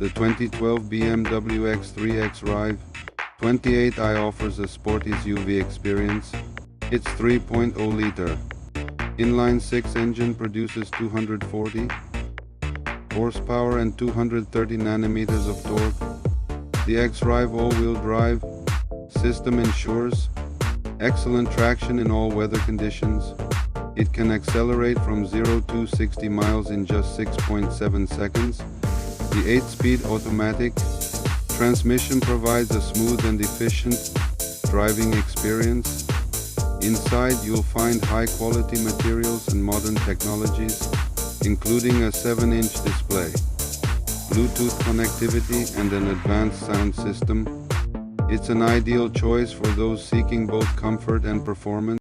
The 2012 BMW X3 xDrive 28i offers a sporty SUV experience. Its 3.0-liter inline-six engine produces 240 horsepower and 230 newton-meters of torque. The xDrive all-wheel drive system ensures excellent traction in all weather conditions. It can accelerate from 0 to 60 miles in just 6.7 seconds. The 8-speed automatic transmission provides a smooth and efficient driving experience. Inside you'll find high-quality materials and modern technologies, including a 7-inch display, Bluetooth connectivity, and an advanced sound system. It's an ideal choice for those seeking both comfort and performance.